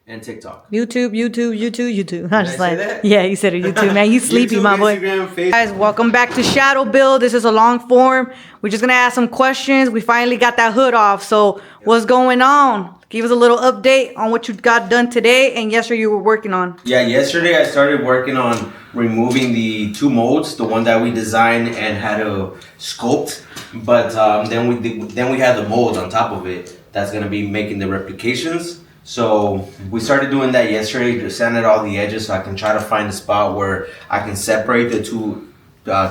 and TikTok. YouTube. I'm just like, that? yeah, he said it. YouTube, man. He's sleepy, YouTube, my boy. Instagram, Facebook. Guys, welcome back to ShadowBuild. This is a long form. We're just gonna ask some questions. We finally got that hood off. So, what's going on? Give us a little update on what you got done today and yesterday you were working on. Yeah, yesterday I started working on removing the two molds, the one that we designed and had to sculpt. But then we had the mold on top of it that's gonna be making the replications. So we started doing that yesterday, just sanded all the edges so I can try to find a spot where I can separate the two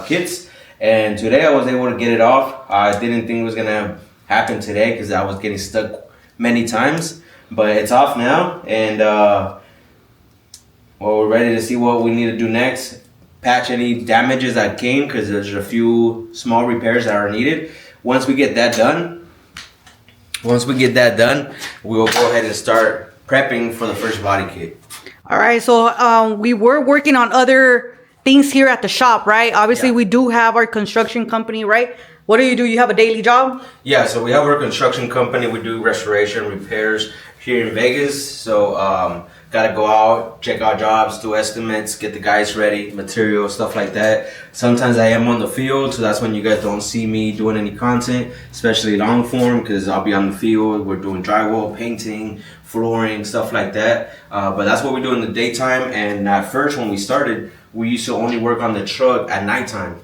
kits. And today I was able to get it off. I didn't think it was gonna happen today because I was getting stuck many times, but it's off now. And well, we're ready to see what we need to do next. Patch any damages that came because there's a few small repairs that are needed. Once we get that done, we will go ahead and start prepping for the first body kit. All right, so we were working on other things here at the shop, right? Obviously, we do have our construction company, right? What do? You have a daily job? Yeah, so we have our construction company. We do restoration, repairs here in Vegas. So gotta go out, check out jobs, do estimates, get the guys ready, material, stuff like that. Sometimes I am on the field, so that's when you guys don't see me doing any content, especially long form, because I'll be on the field. We're doing drywall, painting, flooring, stuff like that. But that's what we do in the daytime. And at first, when we started, we used to only work on the truck at nighttime.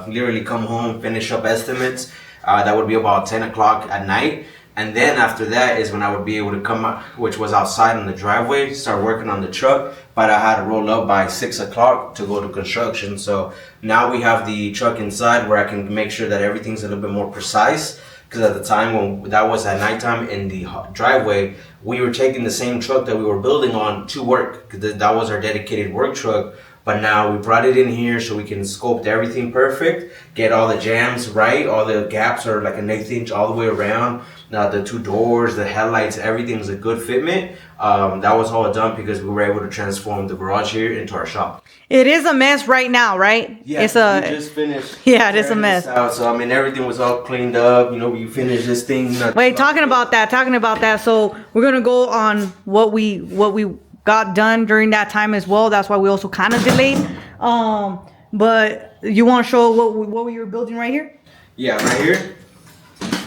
Literally come home, finish up estimates. That would be about 10 o'clock at night. And then after that is when I would be able to come out, which was outside on the driveway, start working on the truck. But I had to roll up by 6 o'clock to go to construction. So now we have the truck inside where I can make sure that everything's a little bit more precise. Because at the time when that was at nighttime in the driveway, we were taking the same truck that we were building on to work. Because that was our dedicated work truck. But now we brought it in here so we can sculpt everything perfect, get all the jams right, all the gaps are like an 1/8 inch all the way around. Now the two doors, the headlights, everything's a good fitment. That was all done because we were able to transform the garage here into our shop. It is a mess right now, right? Yeah, we just finished. Yeah, it is a mess. So I mean, everything was all cleaned up. You know, we finished this thing. Wait, talking about that. So we're gonna go on what we got done during that time as well. That's why we also kind of delayed. But you want to show what we were building right here? Yeah, right here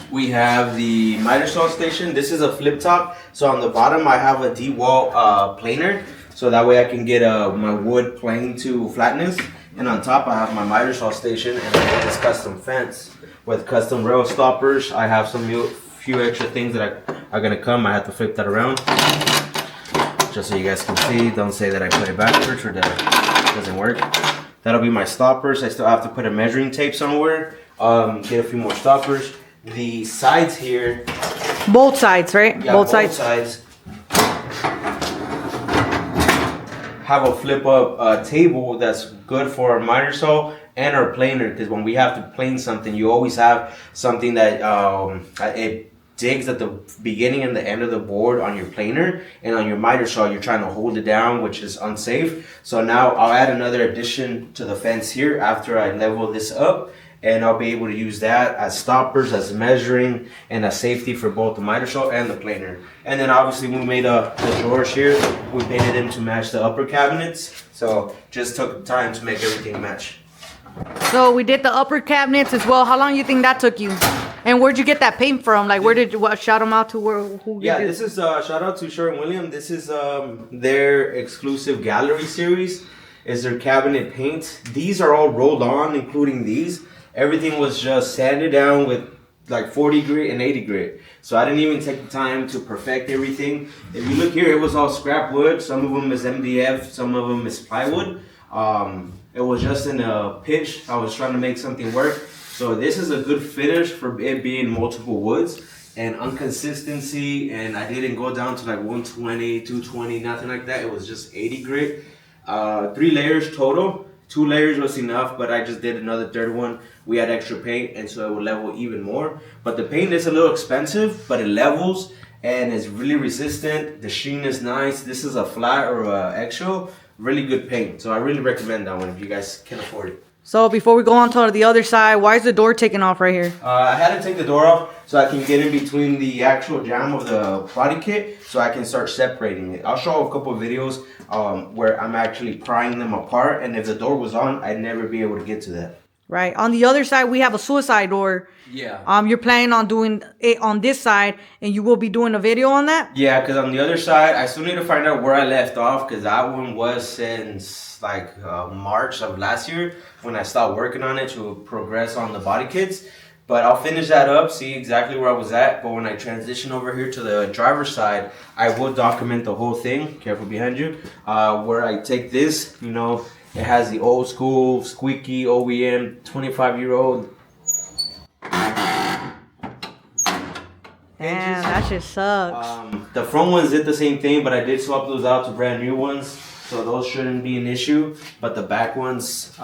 we have the miter saw station. This is a flip top. So on the bottom I have a D-wall planer, so that way I can get my wood plane to flatness. And on top I have my miter saw station, and I have this custom fence with custom rail stoppers. I have some few extra things that are gonna come. I have to flip that around, just so you guys can see. Don't say that I put it backwards or that it doesn't work. That'll be my stoppers. I still have to put a measuring tape somewhere. Get a few more stoppers. The sides here. Both sides, right? Yeah, both sides have a flip up table that's good for our miter saw and our planer, because when we have to plane something, you always have something that it digs at the beginning and the end of the board on your planer, and on your miter saw you're trying to hold it down, which is unsafe. So now I'll add another addition to the fence here after I level this up, and I'll be able to use that as stoppers, as measuring, and as safety for both the miter saw and the planer. And then obviously we made the drawers here. We painted them to match the upper cabinets, so just took time to make everything match. So we did the upper cabinets as well. How long do you think that took you? And where'd you get that paint from? Like, where did you shout them out to? Who? Yeah, this is shout out to Sherwin-Williams. This is their exclusive gallery series. Is their cabinet paint. These are all rolled on, including these. Everything was just sanded down with like 40 grit and 80 grit. So I didn't even take the time to perfect everything. If you look here, it was all scrap wood. Some of them is MDF, some of them is plywood. It was just in a pitch. I was trying to make something work. So this is a good finish for it being multiple woods and inconsistency. And I didn't go down to like 120, 220, nothing like that. It was just 80 grit. 3 layers total. 2 layers was enough, but I just did another third one. We had extra paint, and so it will level even more. But the paint is a little expensive, but it levels and it's really resistant. The sheen is nice. This is a flat or a eggshell. Really good paint. So I really recommend that one if you guys can afford it. So before we go on to the other side, why is the door taking off right here? I had to take the door off so I can get in between the actual jamb of the body kit so I can start separating it. I'll show a couple of videos where I'm actually prying them apart, and if the door was on, I'd never be able to get to that. Right. On the other side, we have a suicide door. Yeah. You're planning on doing it on this side, and you will be doing a video on that? Yeah, because on the other side, I still need to find out where I left off, because that one was since like March of last year when I stopped working on it to progress on the body kits. But I'll finish that up, see exactly where I was at. But when I transition over here to the driver's side, I will document the whole thing. Careful behind you. Where I take this, you know, it has the old school squeaky OEM 25-year-old. Damn, that shit sucks. The front ones did the same thing, but I did swap those out to brand new ones, so those shouldn't be an issue. But the back ones,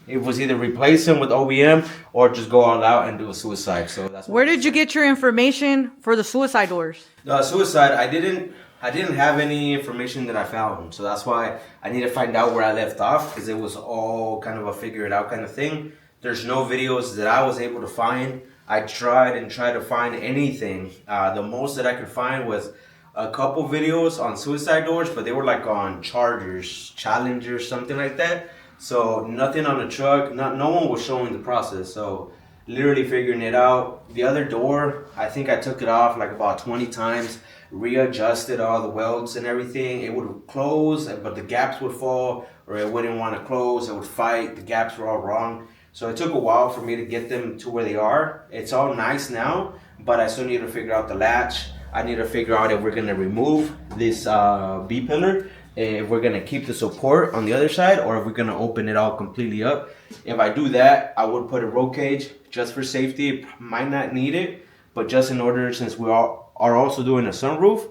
it was either replace them with OEM or just go all out and do a suicide. So that's where did you get your information for the suicide doors? Suicide, I didn't have any information that I found, so that's why I need to find out where I left off, because it was all kind of a figure it out kind of thing. There's no videos that I was able to find. I tried to find anything. The most that I could find was a couple videos on suicide doors, but they were like on Chargers, Challengers, something like that. So nothing on the truck. No one was showing the process. So literally figuring it out. The other door, I think I took it off like about 20 times, readjusted all the welds and everything. It would close, but the gaps would fall, or it wouldn't want to close. It would fight. The gaps were all wrong. So it took a while for me to get them to where they are. It's all nice now, but I still need to figure out the latch. I need to figure out if we're gonna remove this B-pillar, if we're gonna keep the support on the other side, or if we're gonna open it all completely up. If I do that, I would put a roll cage just for safety. Might not need it, but just in order, since we are also doing a sunroof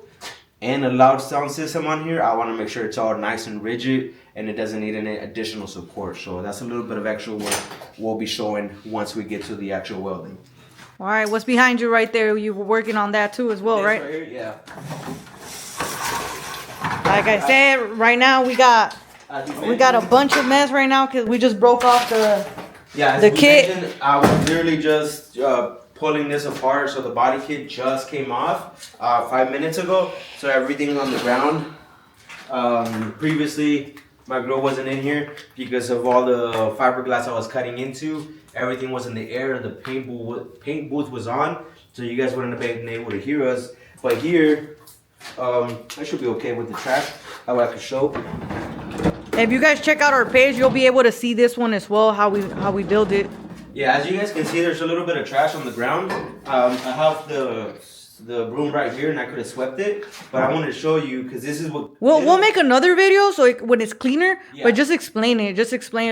and a loud sound system on here, I wanna make sure it's all nice and rigid and it doesn't need any additional support. So that's a little bit of extra work we'll be showing once we get to the actual welding. All right, what's behind you right there? You were working on that too as well, This right? here, yeah. Like I said, right now we got a bunch of mess right now because we just broke off the kit. Mentioned, I was literally just pulling this apart, so the body kit just came off 5 minutes ago. So everything's on the ground. Previously, my girl wasn't in here because of all the fiberglass I was cutting into. Everything was in the air. The paint booth was on, so you guys wouldn't have been able to hear us. But here, I should be okay with the track. How I can show. If you guys check out our page, you'll be able to see this one as well, how we build it. Yeah, as you guys can see, there's a little bit of trash on the ground. I have the broom right here, and I could have swept it, but I wanted to show you because this is what we'll make another video so when it's cleaner. Yeah. But just explain it a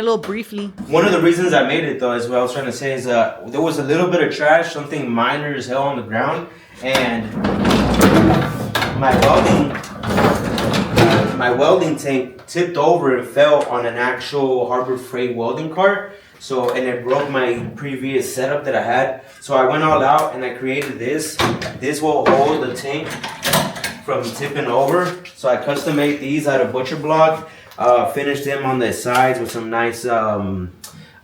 little briefly. One of the reasons I made it though is what I was trying to say is there was a little bit of trash, something minor as hell on the ground, and my welding tank tipped over and fell on an actual Harbor Freight welding cart. So, and it broke my previous setup that I had. So I went all out and I created this. This will hold the tank from tipping over. So I custom made these out of butcher block. Finished them on the sides with some nice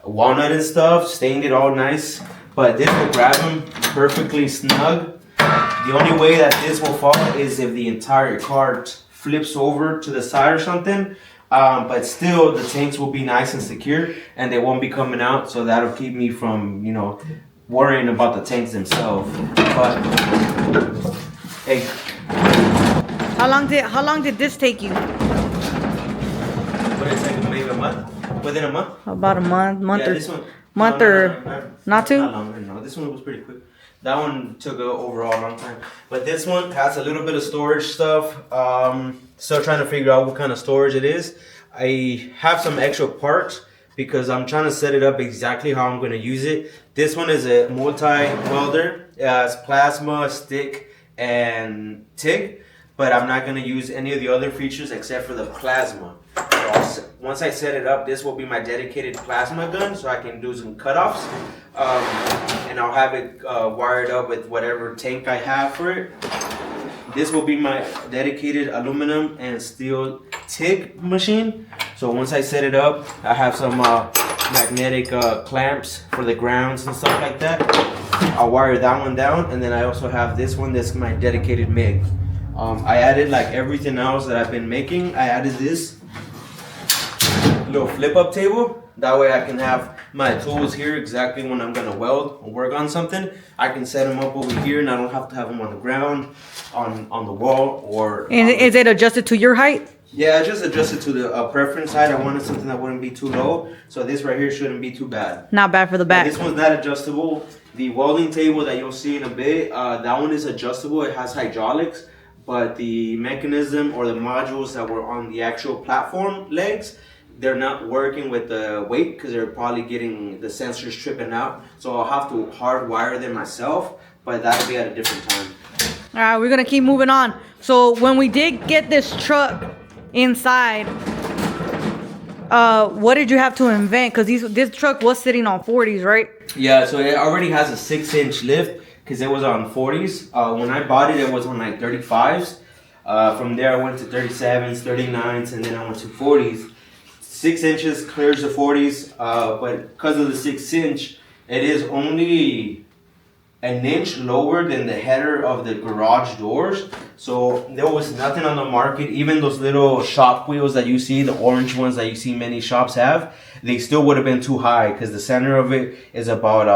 walnut and stuff. Stained it all nice. But this will grab them perfectly snug. The only way that this will fall is if the entire cart flips over to the side or something. But still, the tanks will be nice and secure, and they won't be coming out. So that'll keep me from, worrying about the tanks themselves. But hey, how long did this take you? What did it take? Maybe a month. Within a month. About a month, Yeah, or this one. month No, or not too. Not longer. No, this one was pretty quick. That one took a overall long time. But this one has a little bit of storage stuff. Still trying to figure out what kind of storage it is. I have some extra parts because I'm trying to set it up exactly how I'm going to use it. This one is a multi-welder. It's plasma, stick, and TIG. But I'm not going to use any of the other features except for the plasma. So once I set it up, this will be my dedicated plasma gun, so I can do some cutoffs. And I'll have it wired up with whatever tank I have for it. This will be my dedicated aluminum and steel TIG machine. So once I set it up, I have some magnetic clamps for the grounds and stuff like that. I'll wire that one down, and then I also have this one that's my dedicated MIG. I added like everything else that I've been making. I added this little flip up table. That way I can have my tools here exactly when I'm gonna weld or work on something. I can set them up over here and I don't have to have them on the ground, on the wall, or... And is it adjusted to your height? Yeah, I just adjusted to the preference height. I wanted something that wouldn't be too low. So this right here shouldn't be too bad. Not bad for the back. This one's not adjustable. The welding table that you'll see in a bit, that one is adjustable. It has hydraulics, but the mechanism or the modules that were on the actual platform legs, they're not working with the weight because they're probably getting the sensors tripping out. So I'll have to hardwire them myself, but that'll be at a different time. All right, we're gonna keep moving on. So when we did get this truck inside, what did you have to invent? Because this truck was sitting on 40s, right? Yeah, so it already has a 6-inch lift because it was on 40s. When I bought it, it was on like 35s. From there, I went to 37s, 39s, and then I went to 40s. 6 inches clears the 40s, but because of the 6-inch, it is only an inch lower than the header of the garage doors. So there was nothing on the market. Even those little shop wheels that you see, the orange ones that you see many shops have, they still would have been too high because the center of it is about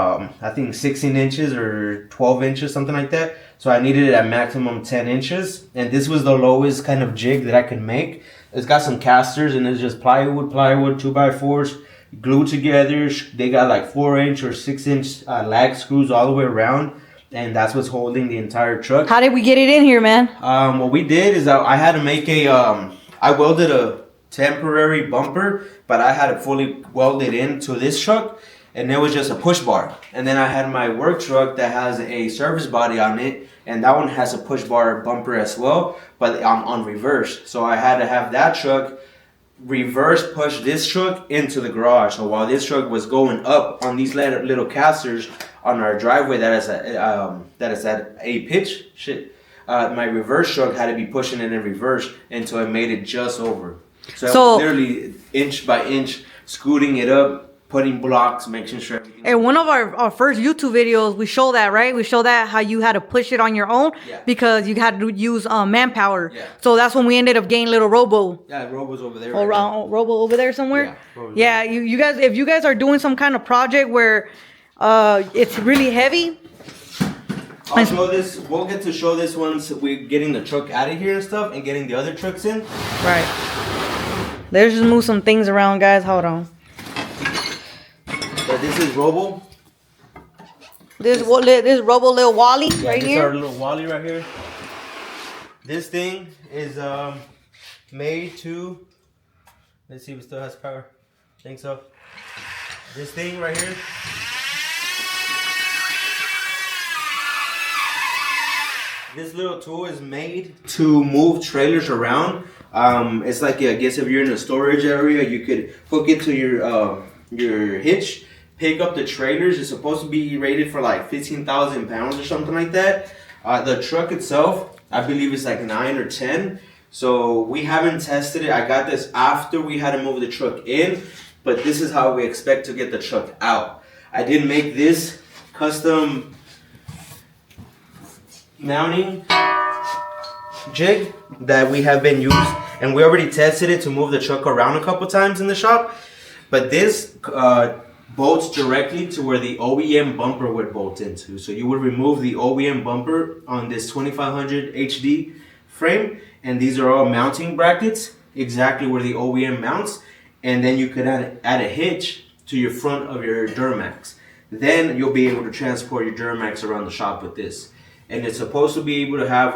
I think 16 inches or 12 inches, something like that. So I needed it at maximum 10 inches, and this was the lowest kind of jig that I could make. It's got some casters, and it's just plywood 2x4s glued together. They got like 4-inch or 6-inch lag screws all the way around, and that's what's holding the entire truck. How did we get it in here, man? What we did is I had to make I welded a temporary bumper, but I had it fully welded into this truck, and it was just a push bar. And then I had my work truck that has a service body on it, and that one has a push bar bumper as well, but on reverse. So I had to have that truck reverse push this truck into the garage. So while this truck was going up on these little casters on our driveway that is at a pitch, my reverse truck had to be pushing it in reverse until it made it just over. So literally inch by inch, scooting it up, putting blocks, making sure everything. In one of our first YouTube videos, we show that, right? We show that how you had to push it on your own because you had to use manpower. Yeah. So that's when we ended up getting little Robo. Yeah, Robo's over there. Robo over there somewhere. Yeah, you guys, if you guys are doing some kind of project where it's really heavy. I'll show this. We'll get to show this once we're getting the truck out of here and stuff, and getting the other trucks in. Right. Let's just move some things around, guys. Hold on. But this is Robo. This Robo little Wally right here. This is our little Wally right here. This thing is made to. Let's see if it still has power. I think so. This thing right here. This little tool is made to move trailers around. It's like, I guess if you're in a storage area, you could hook it to your hitch, pick up the trailers. It's supposed to be rated for like 15,000 pounds or something like that. The truck itself, I believe it's like 9 or 10. So we haven't tested it. I got this after we had to move the truck in, but this is how we expect to get the truck out. I did make this custom mounting jig that we have been used, and we already tested it to move the truck around a couple times in the shop. But this bolts directly to where the OEM bumper would bolt into. So you would remove the OEM bumper on this 2500 HD frame, and these are all mounting brackets exactly where the OEM mounts, and then you could add a hitch to your front of your Duramax. Then you'll be able to transport your Duramax around the shop with this. And it's supposed to be able to have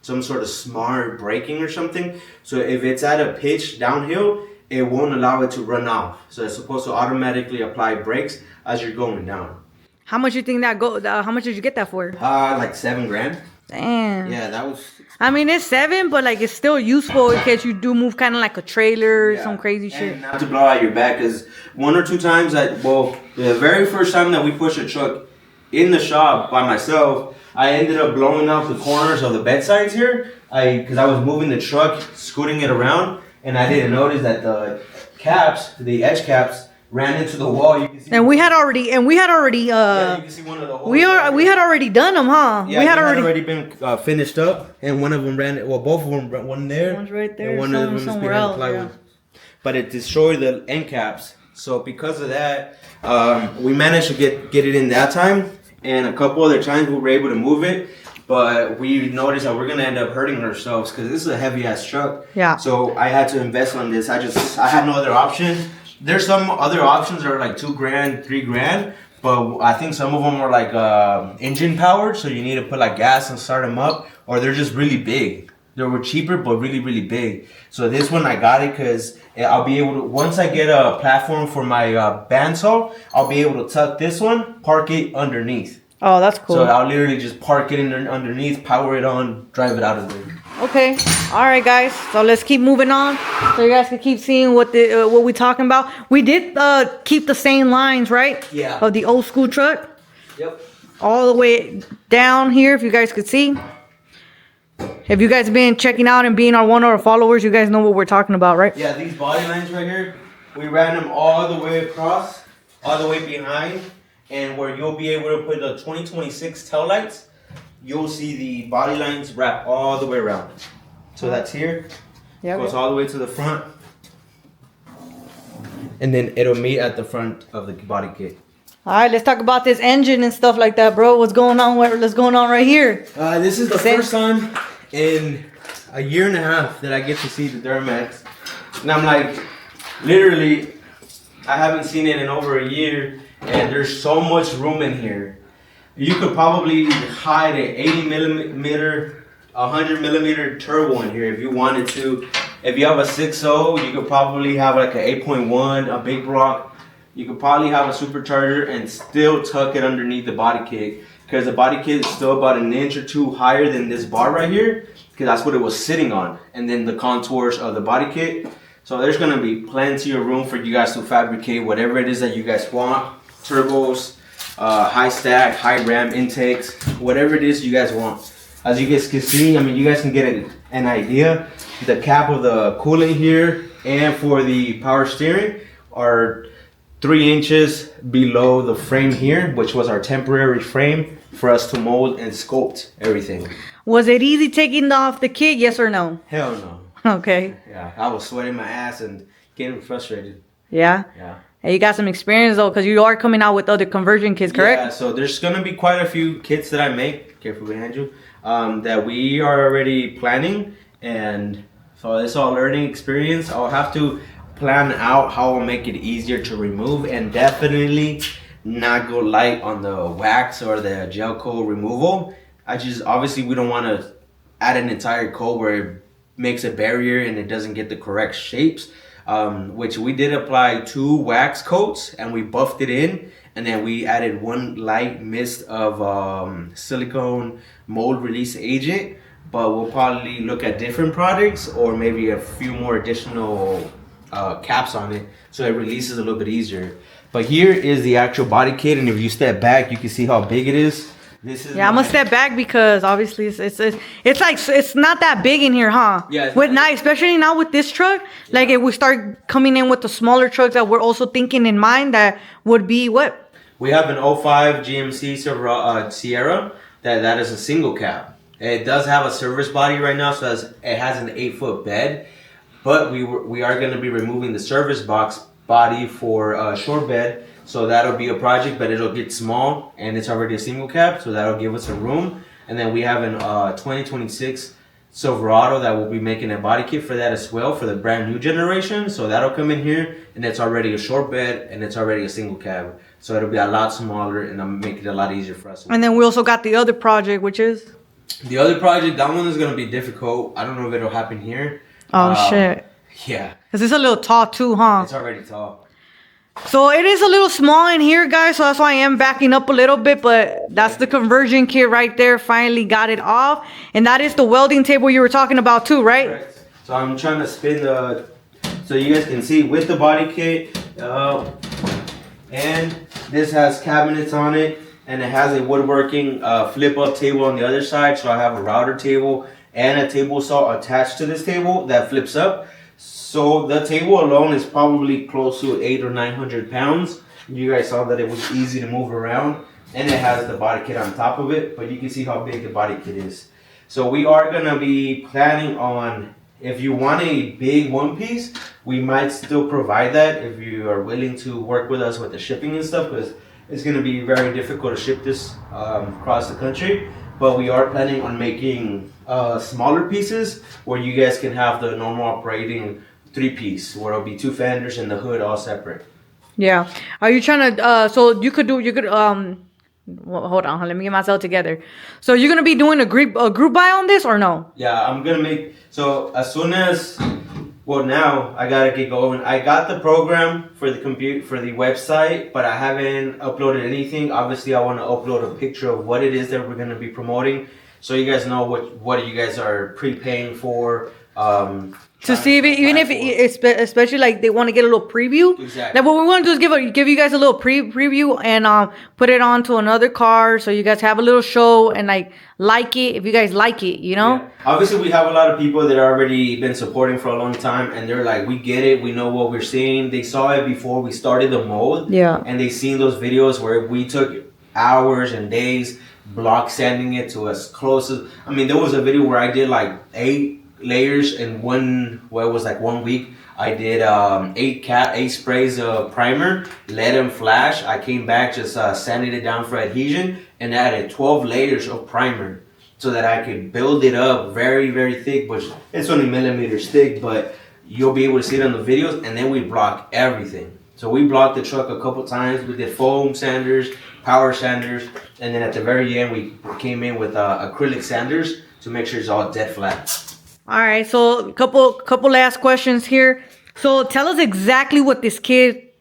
some sort of smart braking or something. So if it's at a pitch downhill, it won't allow it to run off. So it's supposed to automatically apply brakes as you're going down. How much you think how much did you get that for? Like $7,000. Damn. Yeah, that was. I mean, it's 7, but like it's still useful in case you do move kind of like a trailer, some crazy shit. And not to blow out your back, because 1 or 2 times the very first time that we pushed a truck in the shop by myself, I ended up blowing out the corners of the bedsides here. Because I was moving the truck, scooting it around, and I didn't notice that the edge caps, ran into the wall. You can see. And we had already. Yeah, you can see one of the holes. We had already done them, huh? Yeah, we had already been finished up, and one of them ran. Well, both of them, one there, one's right there, and one of them is somewhere behind else, the plywood. yeah. But it destroyed the end caps. So because of that, we managed to get it in that time, and a couple other times we were able to move it. But we noticed that we're gonna end up hurting ourselves because this is a heavy ass truck. Yeah. So I had to invest on this. I had no other option. There's some other options that are like $2,000, $3,000, but I think some of them are like engine powered, so you need to put like gas and start them up, or they're just really big. They were cheaper, but really, really big. So this one I got it because I'll be able to, once I get a platform for my bandsaw, I'll be able to tuck this one, park it underneath. Oh, that's cool. So I'll literally just park it in there underneath, power it on, drive it out of there. Okay, all right, guys. So let's keep moving on, so you guys can keep seeing what we talking about. We did keep the same lines, right? Yeah. Of the old school truck. Yep. All the way down here, if you guys could see. If you guys have been checking out and being one of our followers, you guys know what we're talking about, right? Yeah, these body lines right here, we ran them all the way across, all the way behind. And where you'll be able to put the 2026 tail lights, you'll see the body lines wrap all the way around. So that's here. Yeah. Goes all the way to the front. And then it'll meet at the front of the body kit. All right, let's talk about this engine and stuff like that, bro. What's going on? What's going on right here? This is the first time in a year and a half that I get to see the Duramax. And I'm like, literally, I haven't seen it in over a year. And there's so much room in here. You could probably hide an 80 millimeter, 100 millimeter turbo in here if you wanted to. If you have a 6.0, you could probably have like an 8.1, a big block. You could probably have a supercharger and still tuck it underneath the body kit. Because the body kit is still about an inch or two higher than this bar right here. Because that's what it was sitting on. And then the contours of the body kit. So there's going to be plenty of room for you guys to fabricate whatever it is that you guys want. Turbos, high stack, high ram intakes, whatever it is you guys want. As you guys can see, I mean, you guys can get an idea. The cap of the coolant here and for the power steering are 3 inches below the frame here, which was our temporary frame for us to mold and sculpt everything. Was it easy taking off the kit, yes or no? Hell no. Okay. Yeah, I was sweating my ass and getting frustrated. Yeah? Yeah. And you got some experience though, because you are coming out with other conversion kits, correct? Yeah, so there's gonna be quite a few kits that I make, careful behind you, that we are already planning, and so it's all learning experience. I'll have to plan out how I'll make it easier to remove, and definitely not go light on the wax or the gel coat removal. Obviously we don't want to add an entire coat where it makes a barrier and it doesn't get the correct shapes. Which we did apply 2 wax coats and we buffed it in, and then we added 1 light mist of silicone mold release agent. But we'll probably look at different products or maybe a few more additional caps on it so it releases a little bit easier. But here is the actual body kit, and if you step back you can see how big it is. This is I'm gonna step back because obviously it's not that big in here, huh? Yeah. Especially now with this truck. Yeah. Like if we start coming in with the smaller trucks that we're also thinking in mind, that would be what? We have an 05 GMC Sierra that is a single cab. It does have a service body right now, so it has an 8-foot bed. But we are going to be removing the service box body for a short bed. So that'll be a project, but it'll get small, and it's already a single cab, so that'll give us a room. And then we have an 2026 Silverado that we'll be making a body kit for that as well, for the brand new generation. So that'll come in here, and it's already a short bed, and it's already a single cab. So it'll be a lot smaller, and I'm making it a lot easier for us. And then we also got the other project, which is? The other project, that one is going to be difficult. I don't know if it'll happen here. Oh, shit. Yeah. Because it's a little tall too, huh? It's already tall. So it is a little small in here, guys, so that's why I am backing up a little bit, but that's the conversion kit right there. Finally got it off. And that is the welding table you were talking about too, right? Correct. So I'm trying to spin so you guys can see with the body kit. And this has cabinets on it, and it has a woodworking flip up table on the other side. So I have a router table and a table saw attached to this table that flips up. So the table alone is probably close to 800 or 900 pounds. You guys saw that it was easy to move around, and it has the body kit on top of it, but you can see how big the body kit is. So we are gonna be planning on, if you want a big one piece, we might still provide that if you are willing to work with us with the shipping and stuff, because it's gonna be very difficult to ship this across the country. But we are planning on making smaller pieces where you guys can have the normal operating 3-piece, where it'll be 2 fenders and the hood all separate. Yeah. Are you trying to? So you could well, hold on. Let me get myself together. So you're gonna be doing a group buy on this or no? Yeah, I'm gonna make. So as soon as, well, now I gotta get going. I got the program for the website, but I haven't uploaded anything. Obviously, I want to upload a picture of what it is that we're gonna be promoting, so you guys know what you guys are prepaying for. To see if even if especially like they want to get a little preview. Exactly. Like what we want to do is give you guys a little preview and put it onto another car so you guys have a little show and like it if you guys like it, you know. Yeah. Obviously, we have a lot of people that already been supporting for a long time, and they're like, we get it, we know what we're seeing. They saw it before we started the mold. Yeah. And they seen those videos where we took hours and days block sanding it to as close as. I mean, there was a video where I did like 8 layers in one, well, it was like 1 week. I did 8 sprays of primer, let them flash. I came back, just sanded it down for adhesion, and added 12 layers of primer so that I could build it up very, very thick, which it's only millimeters thick, but you'll be able to see it on the videos. And then we block everything. So we blocked the truck a couple times. We did foam sanders, power sanders, and then at the very end, we came in with acrylic sanders to make sure it's all dead flat. All right, so a couple last questions here. So tell us exactly what this kit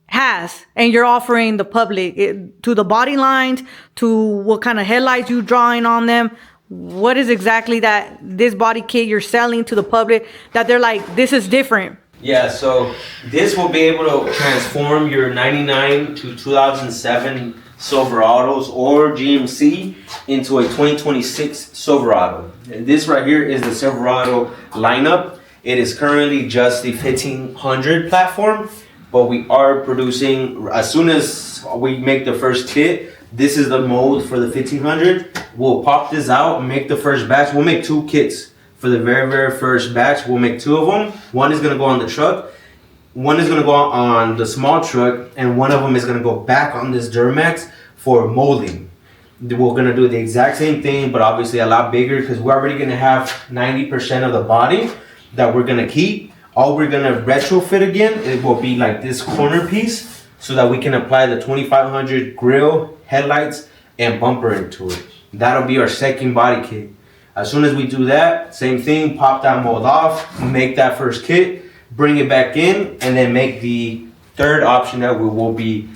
has, and you're offering the public to the body lines, to what kind of headlights you drawing on them. What is exactly that this body kit you're selling to the public that they're like, this is different? Yeah, so this will be able to transform your 99 to 2007 Silverados or GMC into a 2026 Silverado. And this right here is the Silverado lineup. It is currently just the 1500 platform, but we are producing, as soon as we make the first kit, this is the mold for the 1500. We'll pop this out and make the first batch. We'll make 2 kits for the very, very first batch. We'll make 2 of them. One is gonna go on the truck. One is gonna go on the small truck, and one of them is gonna go back on this Duramax for molding. We're gonna do the exact same thing, but obviously a lot bigger, because we're already gonna have 90% of the body that we're gonna keep. All we're gonna retrofit again, it will be like this corner piece, so that we can apply the 2500 grill, headlights, and bumper into it. That'll be our second body kit. As soon as we do that, same thing, pop that mold off, make that first kit, bring it back in, and then make the third option that we will be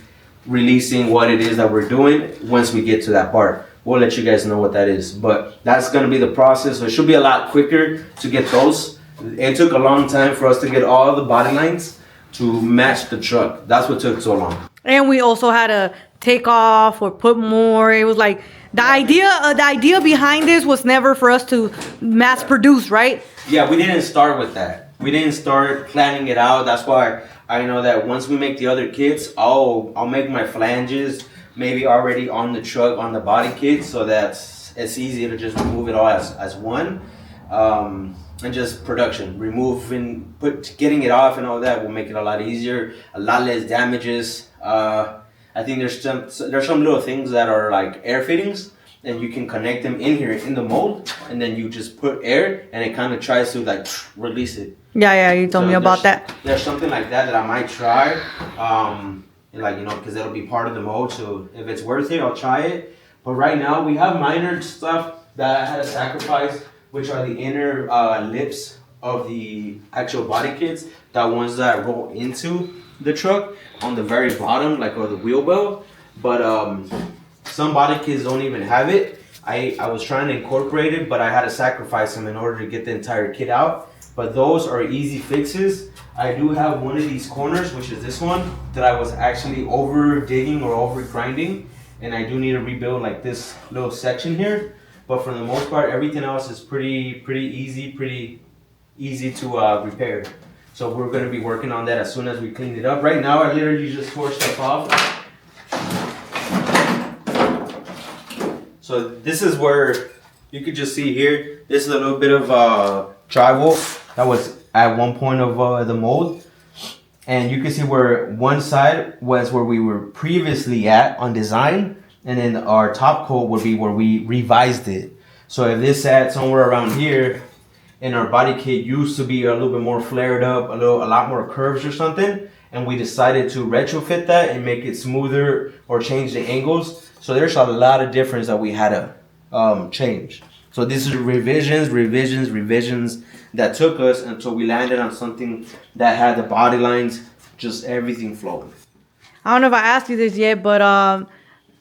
releasing what it is that we're doing once we get to that part. We'll let you guys know what that is, but that's going to be the process. So it should be a lot quicker to get those. It took a long time for us to get all the body lines to match the truck. That's what took so long. And we also had to take off or put more. It was like the idea behind this was never for us to mass produce, right? Yeah, we didn't start with that. We didn't start planning it out. That's why I know that once we make the other kits, I'll make my flanges maybe already on the truck, on the body kit, so that it's easy to just remove it all as one. And just production, removing, getting it off and all that will make it a lot easier, a lot less damages. I think there's some little things that are like air fittings, and you can connect them in here in the mold, and then you just put air, and it kind of tries to like release it. Yeah, you told me about that. There's something like that I might try, like, you know, because that'll be part of the mold. So if it's worth it, I'll try it. But right now we have minor stuff that I had to sacrifice, which are the inner lips of the actual body kits, the ones that roll into the truck on the very bottom, like or the wheel well. But some body kits don't even have it. I was trying to incorporate it, but I had to sacrifice them in order to get the entire kit out. But those are easy fixes. I do have one of these corners, which is this one, that I was actually over digging or over grinding, and I do need to rebuild like this little section here. But for the most part, everything else is pretty easy, pretty easy to repair. So we're gonna be working on that as soon as we clean it up. Right now, I literally just tore stuff off. So this is where you could just see here. This is a little bit of drywall that was at one point of the mold. And you can see where one side was where we were previously at on design, and then our top coat would be where we revised it. So if this sat somewhere around here, and our body kit used to be a little bit more flared up, a lot more curves or something, and we decided to retrofit that and make it smoother or change the angles. So there's a lot of difference that we had to change. So this is revisions that took us until we landed on something that had the body lines, just everything flowing. I don't know if I asked you this yet, but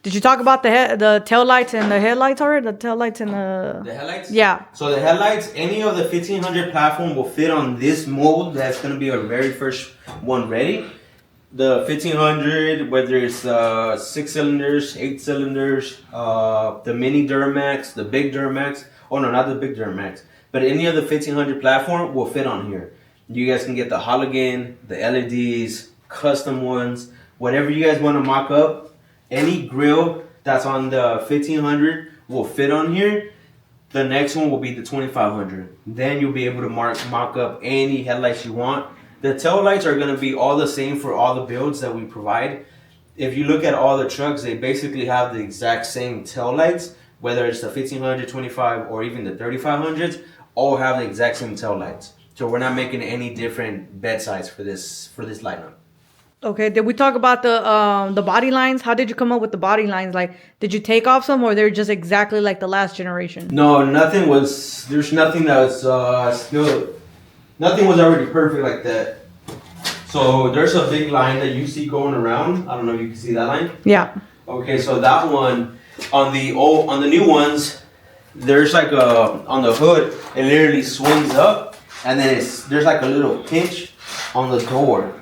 did you talk about the tail lights and the headlights already? The tail lights and the headlights? Yeah. So the headlights, any of the 1500 platform will fit on this mold. That's going to be our very first one ready. The 1500, whether it's 6 cylinders, 8 cylinders, the mini Duramax, the big Duramax. Oh no, not the big Duramax. But any of the 1500 platform will fit on here. You guys can get the halogen, the LEDs, custom ones, whatever you guys want to mock up. Any grill that's on the 1500 will fit on here. The next one will be the 2500. Then you'll be able to mock up any headlights you want. The tail lights are going to be all the same for all the builds that we provide. If you look at all the trucks, they basically have the exact same tail lights, whether it's the 1500, 25, or even the 3500s, all have the exact same tail lights. So we're not making any different bed size for this lineup. Okay, did we talk about the body lines? How did you come up with the body lines? Like, did you take off some, or they're just exactly like the last generation? No, there's nothing that was nothing was already perfect like that. So there's a big line that you see going around. I don't know if you can see that line. Yeah. Okay, so that one, on the new ones, there's like on the hood, it literally swings up, and then there's like a little pinch on the door.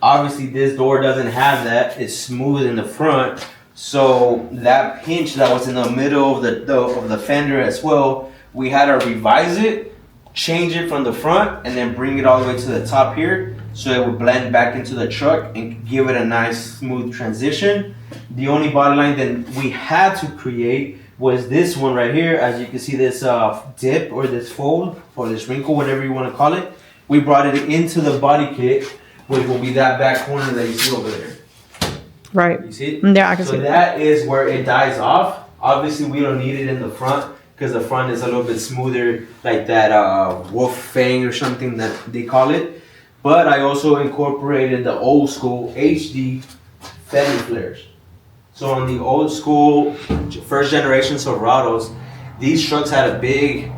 Obviously, this door doesn't have that. It's smooth in the front. So that pinch that was in the middle of the fender as well, we had to revise it, change it from the front, and then bring it all the way to the top here, so it would blend back into the truck and give it a nice smooth transition. The only body line that we had to create was this one right here. As you can see, this dip or this fold or this wrinkle, whatever you want to call it, we brought it into the body kit, which will be that back corner that you see over there. Right. You see it? Yeah, I can see it. So that is where it dies off. Obviously, we don't need it in the front because the front is a little bit smoother, like that wolf fang or something that they call it. But I also incorporated the old school HD fender flares. So on the old school first generation Silverados, these trucks had a big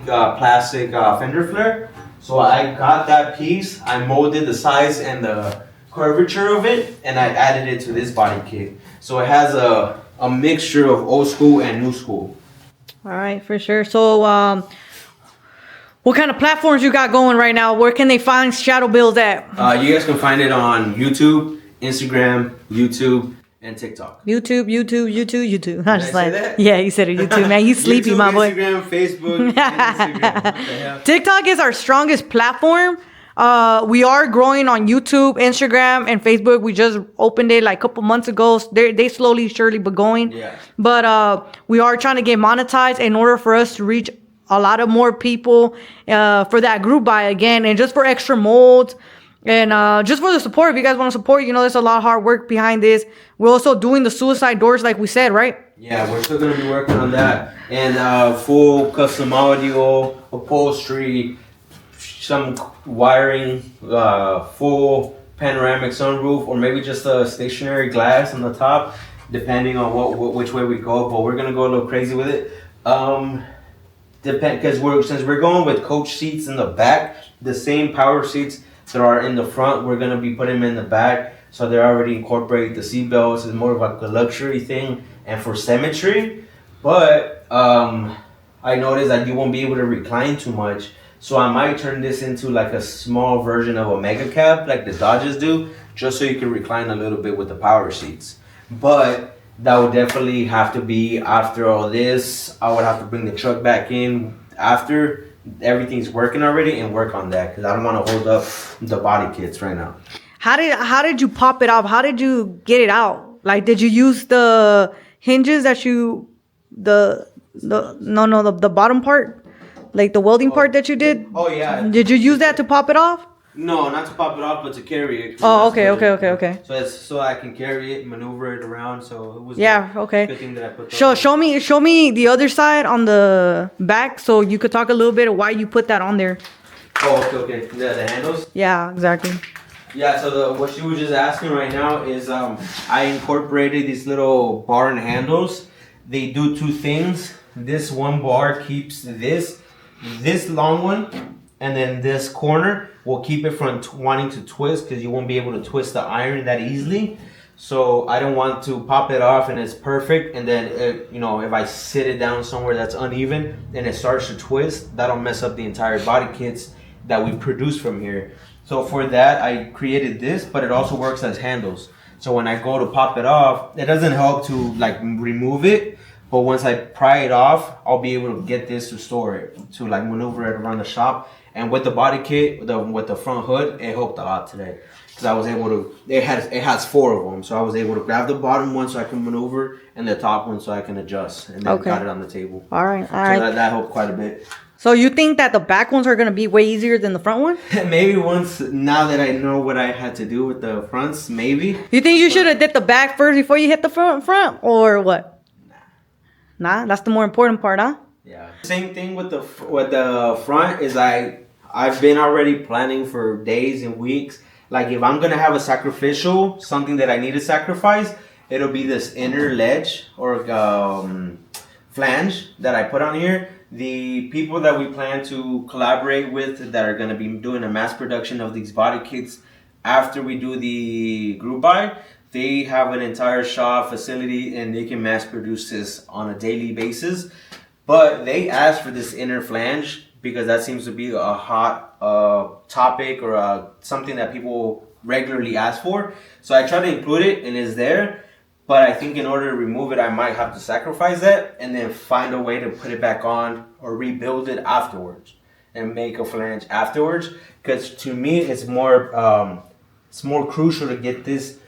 plastic fender flare. So I got that piece, I molded the size and the curvature of it, and I added it to this body kit. So it has a mixture of old school and new school. All right, for sure. So what kind of platforms you got going right now? Where can they find ShadowBuild at? You guys can find it on YouTube, Instagram, YouTube, and TikTok. YouTube. I'm just like, that? yeah, you said it. YouTube, man. You sleepy, YouTube, my boy. Instagram, Facebook, and Instagram. What the hell? TikTok is our strongest platform. We are growing on YouTube, Instagram, and Facebook. We just opened it like a couple months ago. They slowly, surely, but going. Yeah. But we are trying to get monetized in order for us to reach a lot of more people for that group buy again, and just for extra molds. And just for the support, if you guys want to support, there's a lot of hard work behind this. We're also doing the suicide doors like we said, right? Yeah, we're still going to be working on that. And full custom audio, upholstery, some wiring, full panoramic sunroof, or maybe just a stationary glass on the top, depending on which way we go. But we're going to go a little crazy with it. Because since we're going with coach seats in the back, the same power seats that are in the front, we're gonna be putting them in the back, so they already incorporate the seat belts. It's more of like a luxury thing and for symmetry. But I noticed that you won't be able to recline too much, so I might turn this into like a small version of a mega cab, like the Dodges do, just so you can recline a little bit with the power seats. But that would definitely have to be after all this. I would have to bring the truck back in after everything's working already and work on that because I don't want to hold up the body kits right now. How did you pop it off? How did you get it out? Like, did you use the hinges that you the bottom part, like the welding part that you did? Oh yeah. Did you use that to pop it off? No, not to pop it off, but to carry it. Oh, okay. So it's so I can carry it, maneuver it around. So it was okay. good thing that I put. Show me the other side on the back, so you could talk a little bit of why you put that on there. Oh, okay. The handles. Yeah, exactly. Yeah. So what she was just asking right now is I incorporated these little bar and handles. They do two things. This one bar keeps this long one, and then this corner will keep it from wanting to twist because you won't be able to twist the iron that easily. So I don't want to pop it off and it's perfect, and then if I sit it down somewhere that's uneven and it starts to twist, that'll mess up the entire body kits that we produce from here. So for that I created this, but it also works as handles. So when I go to pop it off, it doesn't help to like remove it, but once I pry it off, I'll be able to get this to store it, to like maneuver it around the shop. And with the body kit, with the front hood, it helped a lot today. Because I was able to, it has 4 of them. So I was able to grab the bottom one so I can maneuver, and the top one so I can adjust. And then got it on the table. All right. So that helped quite a bit. So you think that the back ones are going to be way easier than the front one? Maybe once, now that I know what I had to do with the fronts, maybe. You think you should have did the back first before you hit the front? Or what? Nah, that's the more important part, huh? Yeah. Same thing with the front is I've been already planning for days and weeks. Like if I'm gonna have a sacrificial, something that I need to sacrifice, it'll be this inner ledge or flange that I put on here. The people that we plan to collaborate with that are gonna be doing a mass production of these body kits after we do the group buy, they have an entire shop facility and they can mass produce this on a daily basis. But they asked for this inner flange because that seems to be a hot topic or something that people regularly ask for. So I try to include it and it's there. But I think in order to remove it, I might have to sacrifice that and then find a way to put it back on or rebuild it afterwards and make a flange afterwards. Because to me, it's more crucial to get this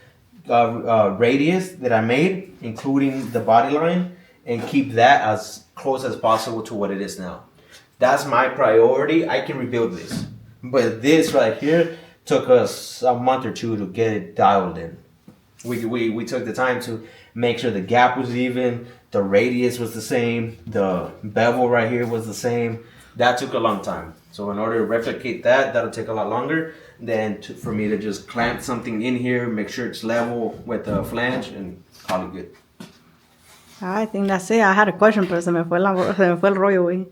radius that I made, including the body line, and keep that as close as possible to what it is now. That's my priority. I can rebuild this. But this right here took us a month or 2 to get it dialed in. We took the time to make sure the gap was even, the radius was the same, the bevel right here was the same. That took a long time. So in order to replicate that, that'll take a lot longer than for me to just clamp something in here, make sure it's level with the flange, and call it good. I think that's it. I had a question, but se me fue el rollo, güey.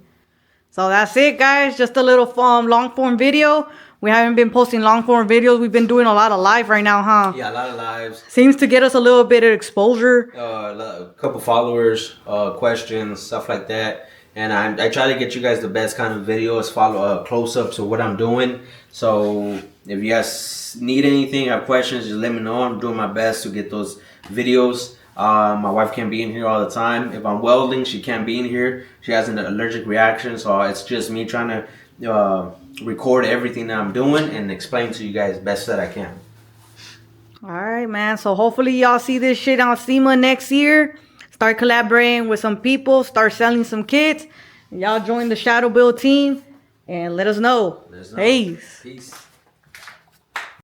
So that's it, guys. Just a little long form video. We haven't been posting long form videos. We've been doing a lot of live right now, huh? Yeah, a lot of lives. Seems to get us a little bit of exposure. A couple followers, questions, stuff like that. And I try to get you guys the best kind of videos, follow close-ups of what I'm doing. So if you guys need anything, have questions, just let me know. I'm doing my best to get those videos. My wife can't be in here all the time. If I'm welding, she can't be in here. She has an allergic reaction, so it's just me trying to record everything that I'm doing and explain to you guys best that I can. All right, man. So hopefully y'all see this shit on SEMA next year. Start collaborating with some people. Start selling some kits. Y'all join the ShadowBuild team and let us know. Peace.